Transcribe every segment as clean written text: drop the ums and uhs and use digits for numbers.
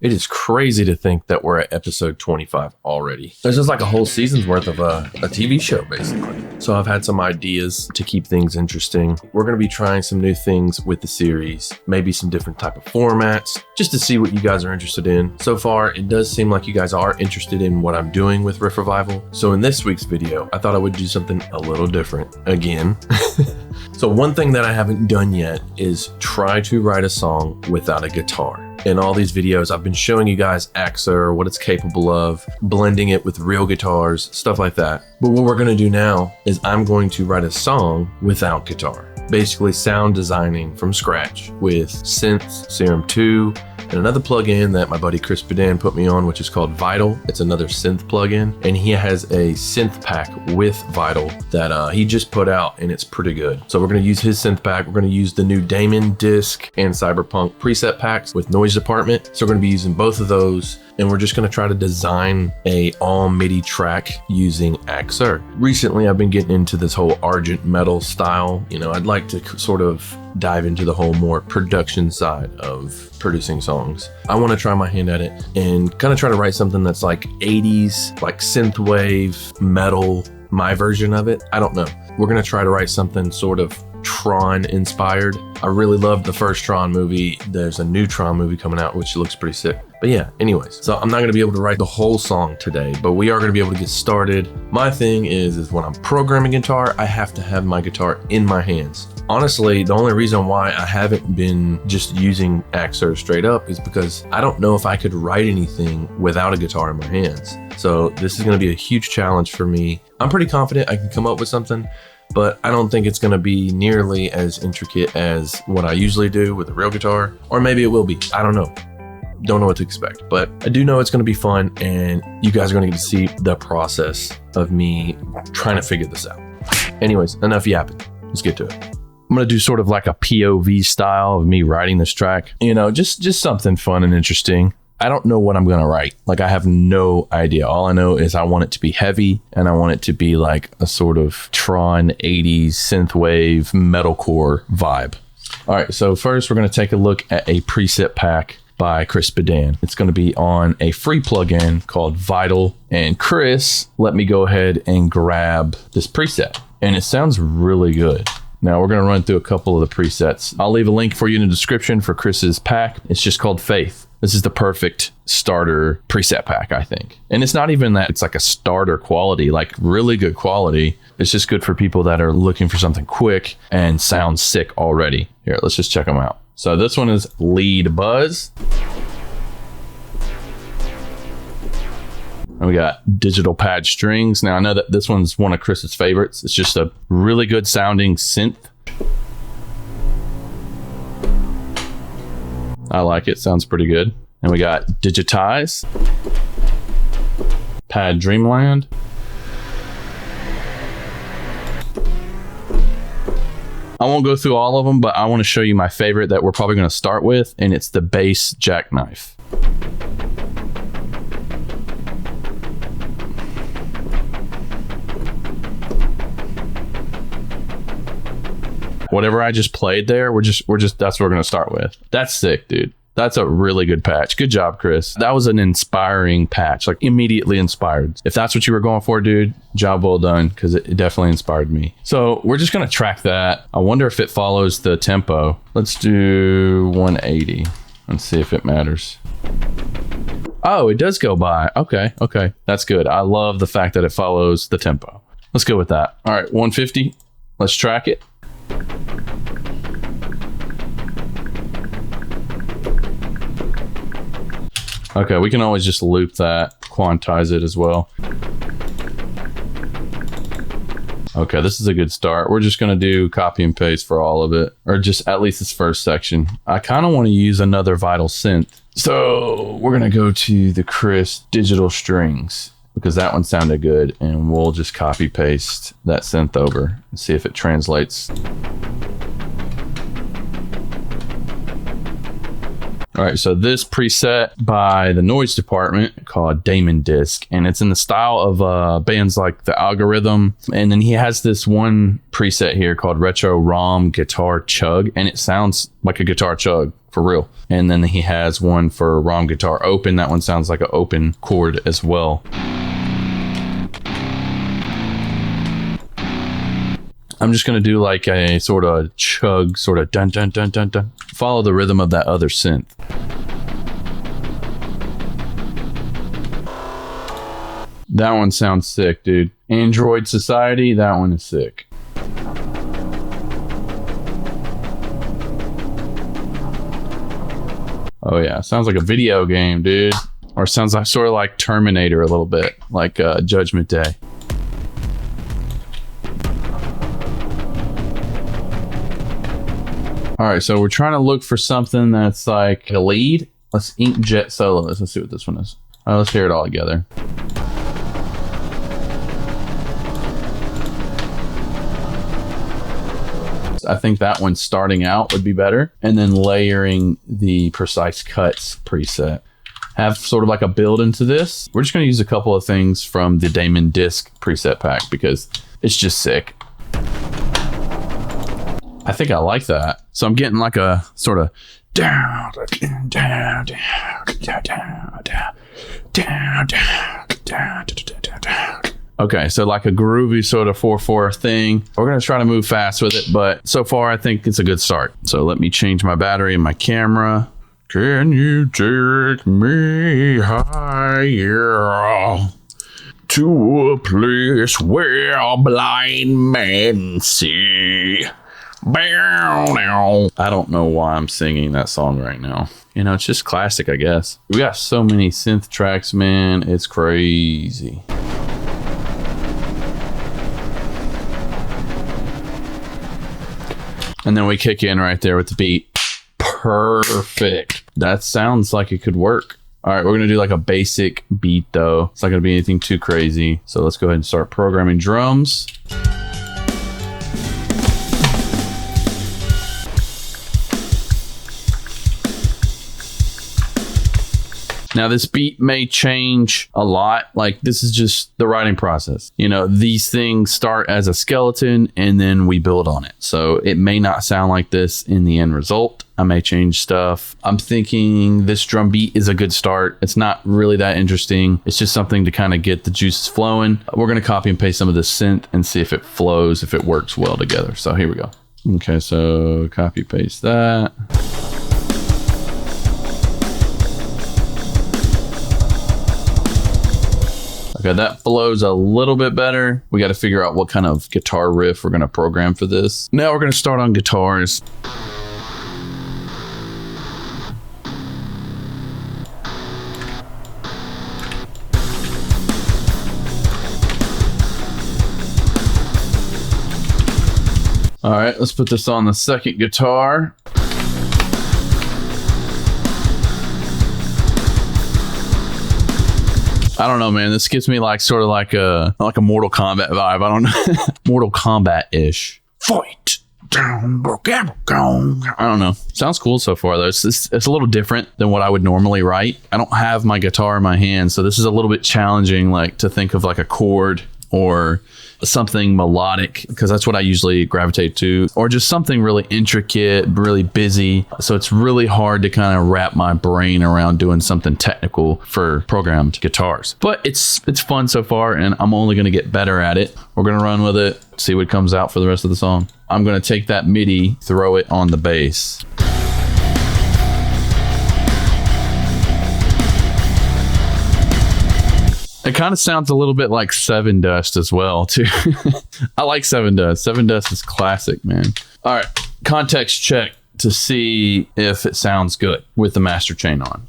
It is crazy to think that we're at episode 25 already. There's just like a whole season's worth of a TV show, basically. So I've had some ideas to keep things interesting. We're going to be trying some new things with the series, maybe some different type of formats, just to see what you guys are interested in. So far, it does seem like you guys are interested in what I'm doing with Riff Revival. So in this week's video, I thought I would do something a little different again. So one thing that I haven't done yet is try to write a song without a guitar. In all these videos, I've been showing you guys Axure, what it's capable of, blending it with real guitars, stuff like that. But what we're gonna do now is I'm going to write a song without guitar. Basically sound designing from scratch with Synths, Serum 2, and another plugin that my buddy Chris Bedan put me on, which is called Vital. It's another synth plugin, and he has a synth pack with Vital that he just put out, and it's pretty good. So we're gonna use his synth pack. We're gonna use the new Damon disc and Cyberpunk preset packs with noise department. So we're gonna be using both of those, and we're just gonna try to design a all MIDI track using Axure. Recently, I've been getting into this whole argent metal style. You know, I'd like to sort of dive into the whole more production side of producing songs. I want to try my hand at it and kind of try to write something that's like 80s, like synthwave metal, my version of it. I don't know. We're going to try to write something sort of TRON inspired. I really loved the first TRON movie. There's a new TRON movie coming out, which looks pretty sick. But yeah, anyways, so I'm not gonna be able to write the whole song today, but we are gonna be able to get started. My thing is when I'm programming guitar, I have to have my guitar in my hands. Honestly, the only reason why I haven't been just using Axure straight up is because I don't know if I could write anything without a guitar in my hands. So this is gonna be a huge challenge for me. I'm pretty confident I can come up with something, but I don't think it's gonna be nearly as intricate as what I usually do with a real guitar, or maybe it will be, I don't know. Don't know what to expect, but I do know it's going to be fun, and you guys are going to get to see the process of me trying to figure this out. Anyways, enough yapping. Let's get to it. I'm going to do sort of like a POV style of me writing this track. You know, just something fun and interesting. I don't know what I'm going to write. Like, I have no idea. All I know is I want it to be heavy, and I want it to be like a sort of TRON 80s synthwave metalcore vibe. All right, so first we're going to take a look at a preset pack by Chris Bedan. It's going to be on a free plugin called Vital, and Chris let me go ahead and grab this preset, and it sounds really good. Now we're going to run through a couple of the presets. I'll leave a link for you in the description for Chris's pack. It's just called Faith. This is the perfect starter preset pack, I think. And it's not even that it's like a starter quality, like really good quality. It's just good for people that are looking for something quick and sounds sick already. Here, let's just check them out. So this one is Lead Buzz. And we got Digital Pad Strings. Now I know that this one's one of Chris's favorites. It's just a really good sounding synth. I like it, sounds pretty good. And we got Digitize, Pad Dreamland, I won't go through all of them, but I want to show you my favorite that we're probably going to start with, and it's the bass jackknife. Whatever I just played there, that's what we're going to start with. That's sick, dude. That's a really good patch. Good job, Chris. That was an inspiring patch, like immediately inspired. If that's what you were going for, dude, job well done, because it definitely inspired me. So we're just going to track that. I wonder if it follows the tempo. Let's do 180 and see if it matters. Oh, it does go by. Okay. That's good. I love the fact that it follows the tempo. Let's go with that. All right, 150. Let's track it. Okay, we can always just loop that, quantize it as well. Okay, this is a good start. We're just going to do copy and paste for all of it, or just at least this first section. I kind of want to use another Vital Synth. So we're going to go to the Chris Digital Strings, because that one sounded good, and we'll just copy paste that synth over and see if it translates. All right, so this preset by the noise department called Damon Disc, and it's in the style of bands like The Algorithm. And then he has this one preset here called Retro ROM Guitar Chug, and it sounds like a guitar chug, for real. And then he has one for ROM guitar open. That one sounds like an open chord as well. I'm just going to do like a sort of chug, sort of dun dun dun dun dun. Follow the rhythm of that other synth. That one sounds sick, dude. Android Society, that one is sick. Oh yeah, sounds like a video game, dude. Or sounds like sort of like Terminator a little bit, like Judgment Day. All right, so we're trying to look for something that's like a lead. Let's inkjet solos. Let's see what this one is. All right, let's hear it all together. I think that one starting out would be better, and then layering the precise cuts preset. Have sort of like a build into this. We're just going to use a couple of things from the Damon Disc preset pack because it's just sick. I think I like that. So I'm getting like a sort of down, down, down, down, down, down, down, down, down. Okay, so like a groovy sort of 4/4 thing. We're gonna try to move fast with it, but so far I think it's a good start. So let me change my battery in my camera. Can you take me higher to a place where blind men see? I don't know why I'm singing that song right now. You know, it's just classic, I guess. We got so many synth tracks, man. It's crazy. And then we kick in right there with the beat. Perfect. That sounds like it could work. All right, we're going to do like a basic beat though. It's not going to be anything too crazy. So let's go ahead and start programming drums. Now this beat may change a lot. Like this is just the writing process. You know, these things start as a skeleton and then we build on it. So it may not sound like this in the end result. I may change stuff. I'm thinking this drum beat is a good start. It's not really that interesting. It's just something to kind of get the juices flowing. We're going to copy and paste some of this synth and see if it flows, if it works well together. So here we go. Okay, so copy paste that. Okay, that flows a little bit better. We got to figure out what kind of guitar riff we're going to program for this. Now we're going to start on guitars. All right, let's put this on the second guitar. I don't know, man. This gives me like sort of like a Mortal Kombat vibe. I don't know. Mortal Kombat-ish. Fight down. I don't know. Sounds cool so far though. It's a little different than what I would normally write. I don't have my guitar in my hand, so this is a little bit challenging, like to think of like a chord or something melodic, because that's what I usually gravitate to, or just something really intricate, really busy. So it's really hard to kind of wrap my brain around doing something technical for programmed guitars. But it's fun so far, and I'm only going to get better at it. We're going to run with it, see what comes out for the rest of the song. I'm going to take that MIDI, throw it on the bass. It kind of sounds a little bit like Seven Dust as well, too. I like Seven Dust. Seven Dust is classic, man. All right, context check to see if it sounds good with the master chain on.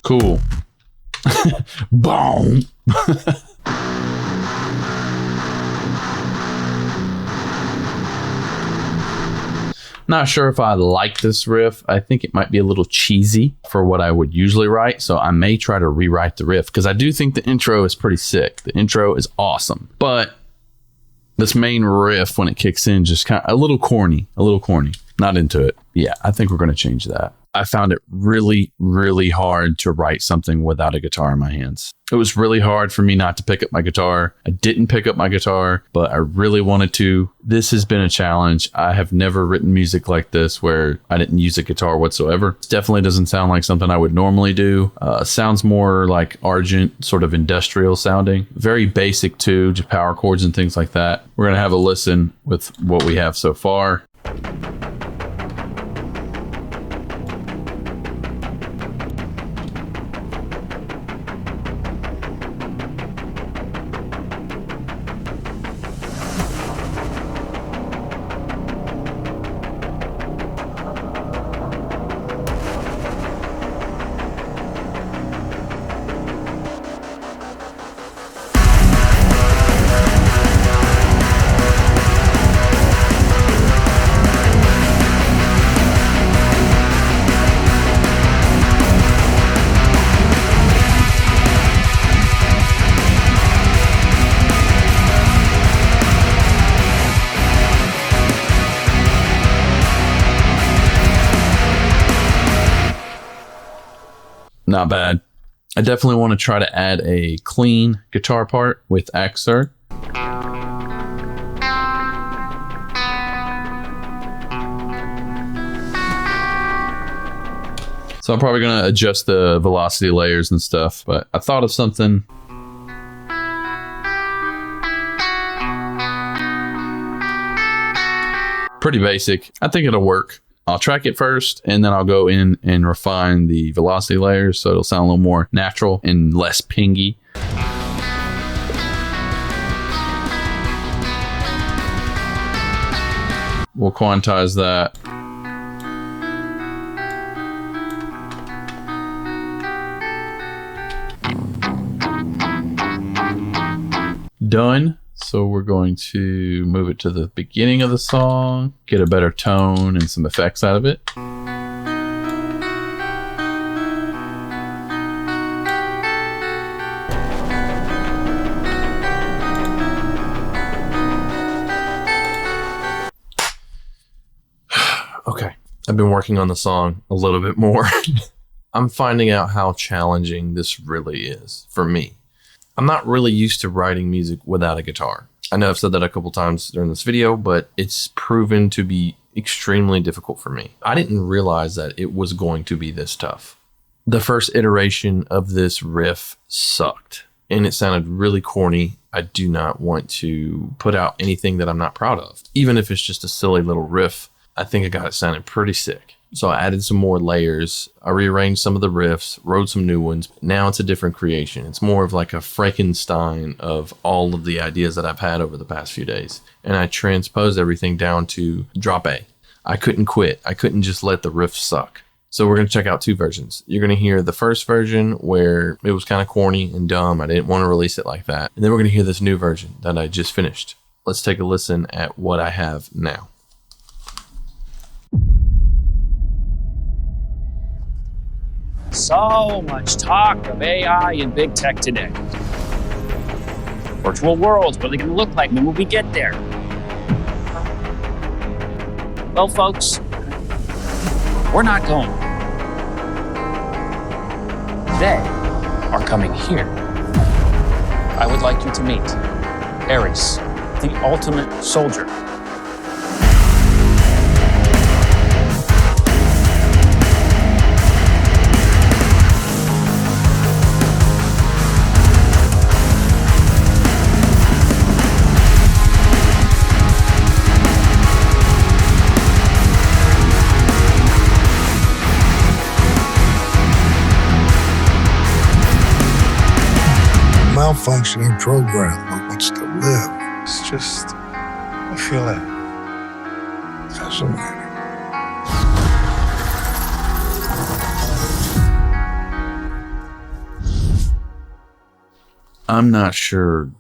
Cool. Boom. Not sure if I like this riff. I think it might be a little cheesy for what I would usually write, so I may try to rewrite the riff, because I do think the intro is pretty sick. The intro is awesome, but this main riff, when it kicks in, just kind of a little corny. Not into it. Yeah, I think we're going to change that. I found it really, really hard to write something without a guitar in my hands. It was really hard for me not to pick up my guitar. I didn't pick up my guitar, but I really wanted to. This has been a challenge. I have never written music like this where I didn't use a guitar whatsoever. It definitely doesn't sound like something I would normally do. Sounds more like Argent, sort of industrial sounding. Very basic too, just power chords and things like that. We're going to have a listen with what we have so far. Not bad. I definitely want to try to add a clean guitar part with Axure. So I'm probably going to adjust the velocity layers and stuff, but I thought of something. Pretty basic. I think it'll work. I'll track it first, and then I'll go in and refine the velocity layers so it'll sound a little more natural and less pingy. We'll quantize that. Done. So we're going to move it to the beginning of the song, get a better tone and some effects out of it. Okay, I've been working on the song a little bit more. I'm finding out how challenging this really is for me. I'm not really used to writing music without a guitar. I know I've said that a couple times during this video, but it's proven to be extremely difficult for me. I didn't realize that it was going to be this tough. The first iteration of this riff sucked, and it sounded really corny. I do not want to put out anything that I'm not proud of. Even if it's just a silly little riff, I think I got it sounding pretty sick. So I added some more layers. I rearranged some of the riffs, wrote some new ones. Now it's a different creation. It's more of like a Frankenstein of all of the ideas that I've had over the past few days. And I transposed everything down to drop A. I couldn't quit. I couldn't just let the riff suck. So we're going to check out two versions. You're going to hear the first version where it was kind of corny and dumb. I didn't want to release it like that. And then we're going to hear this new version that I just finished. Let's take a listen at what I have now. So much talk of AI and big tech today. Virtual worlds, what are they going to look like when we get there? Well, folks, we're not going. They are coming here. I would like you to meet Ares, the ultimate soldier. Malfunctioning program that wants to live. It's just, I feel it. Fascinating. I'm not sure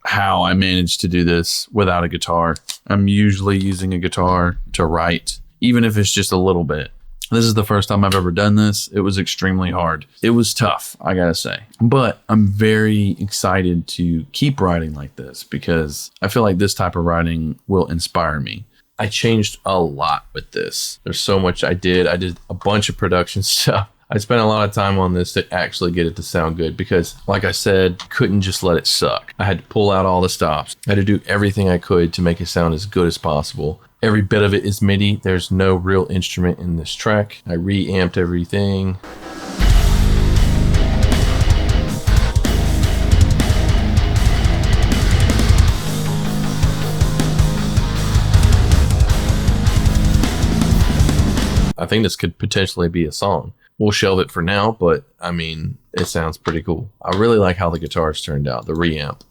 how I managed to do this without a guitar. I'm usually using a guitar to write, even if it's just a little bit. This is the first time I've ever done this. It was extremely hard. It was tough, I gotta say. But I'm very excited to keep writing like this because I feel like this type of writing will inspire me. I changed a lot with this. There's so much I did. I did a bunch of production stuff. I spent a lot of time on this to actually get it to sound good because, like I said, couldn't just let it suck. I had to pull out all the stops. I had to do everything I could to make it sound as good as possible. Every bit of it is MIDI. There's no real instrument in this track. I reamped everything. I think this could potentially be a song. We'll shelve it for now, but I mean, it sounds pretty cool. I really like how the guitars turned out, the reamp.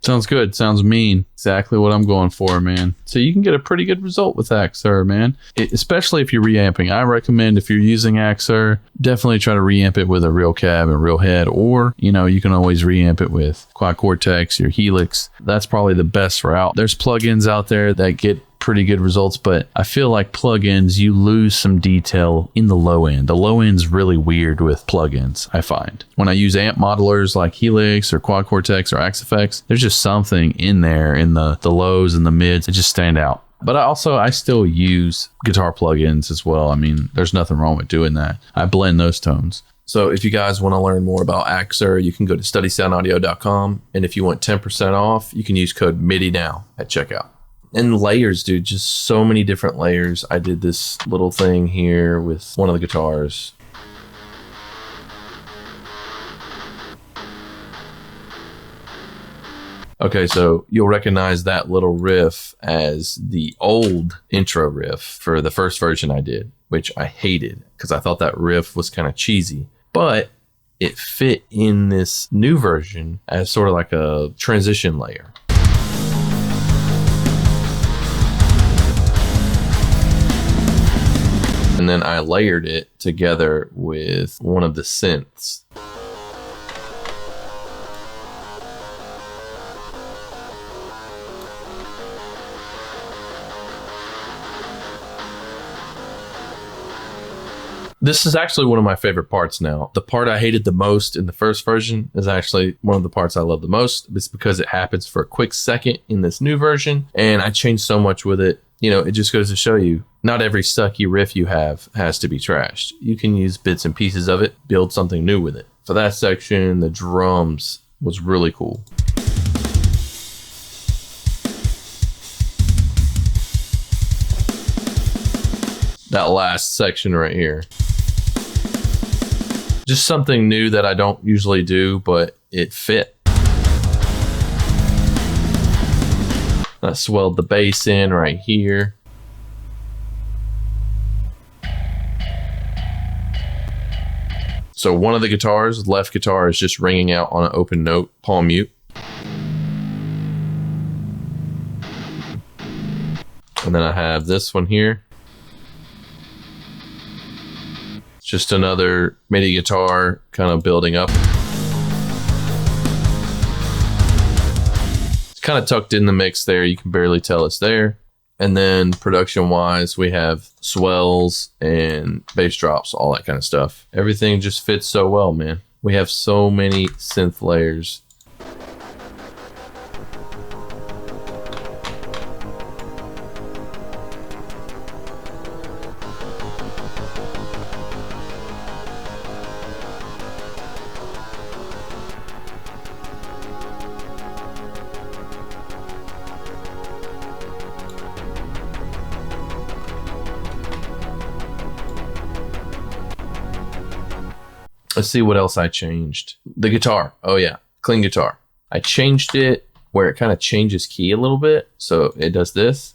Sounds good. Sounds mean. Exactly what I'm going for, man. So you can get a pretty good result with Axure, man. Especially if you're reamping. I recommend if you're using Axure, definitely try to reamp it with a real cab and real head, or, you know, you can always reamp it with Quad Cortex, your Helix. That's probably the best route. There's plugins out there that get pretty good results, but I feel like plugins, you lose some detail in the low end. The low end's really weird with plugins, I find. When I use amp modelers like Helix or Quad Cortex or XFX, there's just something in there in the lows and the mids that just stand out. But I still use guitar plugins as well. I mean, there's nothing wrong with doing that. I blend those tones. So if you guys want to learn more about Axure, you can go to studysoundaudio.com. And if you want 10% off, you can use code MIDI now at checkout. And layers, dude, just so many different layers. I did this little thing here with one of the guitars. Okay, so you'll recognize that little riff as the old intro riff for the first version I did, which I hated because I thought that riff was kind of cheesy. But it fit in this new version as sort of like a transition layer. And then I layered it together with one of the synths. This is actually one of my favorite parts now. The part I hated the most in the first version is actually one of the parts I love the most. It's because it happens for a quick second in this new version, and I changed so much with it. You know, it just goes to show you, not every sucky riff you have has to be trashed. You can use bits and pieces of it, build something new with it. For that section, the drums was really cool. That last section right here. Just something new that I don't usually do, but it fit. I swelled the bass in right here. So one of the guitars, left guitar, is just ringing out on an open note, palm mute. And then I have this one here. It's just another MIDI guitar kind of building up. It's kind of tucked in the mix there. You can barely tell it's there. And then production wise, we have swells and bass drops, all that kind of stuff. Everything just fits so well, man. We have so many synth layers. Let's see what else I changed. The guitar. Oh yeah, clean guitar. I changed it where it kind of changes key a little bit. So it does this.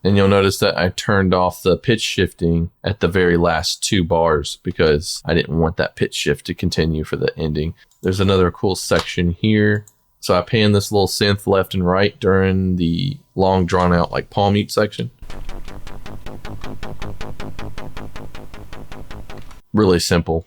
And you'll notice that I turned off the pitch shifting at the very last 2 bars because I didn't want that pitch shift to continue for the ending. There's another cool section here. So I pan this little synth left and right during the long drawn out like palm mute section. Really simple.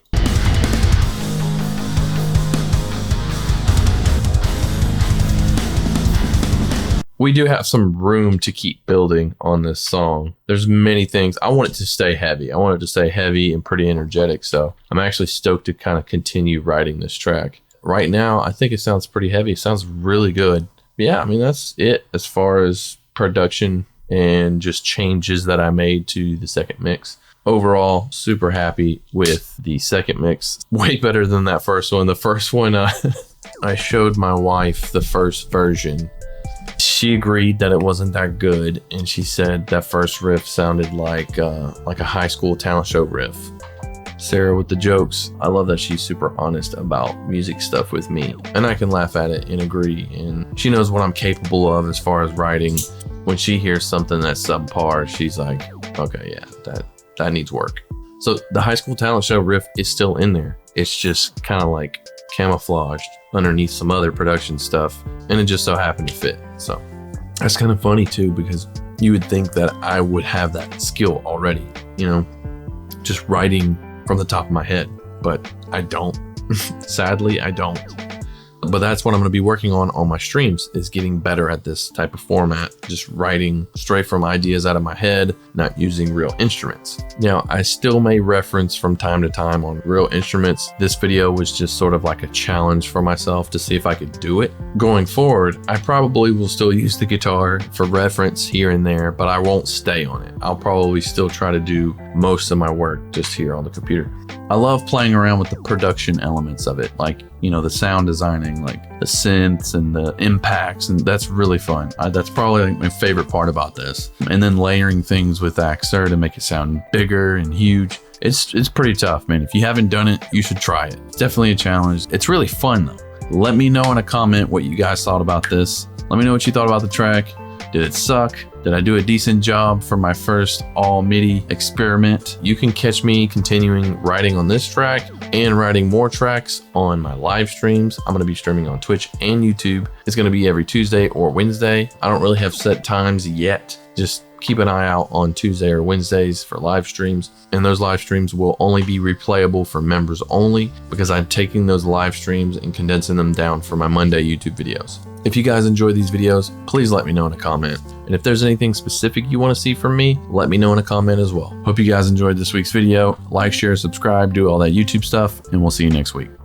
We do have some room to keep building on this song. There's many things. I want it to stay heavy. I want it to stay heavy and pretty energetic. So I'm actually stoked to kind of continue writing this track. Right now, I think it sounds pretty heavy. It sounds really good. Yeah, I mean, that's it as far as production and just changes that I made to the second mix. Overall, super happy with the second mix. Way better than that first one. The first one, I showed my wife the first version. She agreed that it wasn't that good, and she said that first riff sounded like a high school talent show riff. Sarah with the jokes. I love that she's super honest about music stuff with me, and I can laugh at it and agree, and she knows what I'm capable of as far as writing. When she hears something that's subpar, she's like, okay, yeah, that needs work. So the high school talent show riff is still in there. It's just kind of like camouflaged underneath some other production stuff, and it just so happened to fit. So that's kind of funny too, because you would think that I would have that skill already, you know, just writing from the top of my head, but I don't. Sadly, I don't. But that's what I'm going to be working on my streams, is getting better at this type of format, just writing straight from ideas out of my head, not using real instruments. Now, I still may reference from time to time on real instruments. This video was just sort of like a challenge for myself to see if I could do it. Going forward, I probably will still use the guitar for reference here and there, but I won't stay on it. I'll probably still try to do most of my work just here on the computer. I love playing around with the production elements of it, like, you know, the sound designing, like the synths and the impacts, and that's really fun. That's probably like my favorite part about this. And then layering things with Axure to make it sound bigger and huge. It's pretty tough, man. If you haven't done it, you should try it. It's definitely a challenge. It's really fun though. Let me know in a comment what you guys thought about this. Let me know what you thought about the track. Did it suck? Did I do a decent job for my first all MIDI experiment? You can catch me continuing writing on this track and writing more tracks on my live streams. I'm going to be streaming on Twitch and YouTube. It's going to be every Tuesday or Wednesday. I don't really have set times yet. Just keep an eye out on Tuesday or Wednesdays for live streams, and those live streams will only be replayable for members only, because I'm taking those live streams and condensing them down for my Monday YouTube videos. If you guys enjoy these videos, please let me know in a comment. And if there's anything specific you want to see from me, let me know in a comment as well. Hope you guys enjoyed this week's video. Like, share, subscribe, do all that YouTube stuff, and we'll see you next week.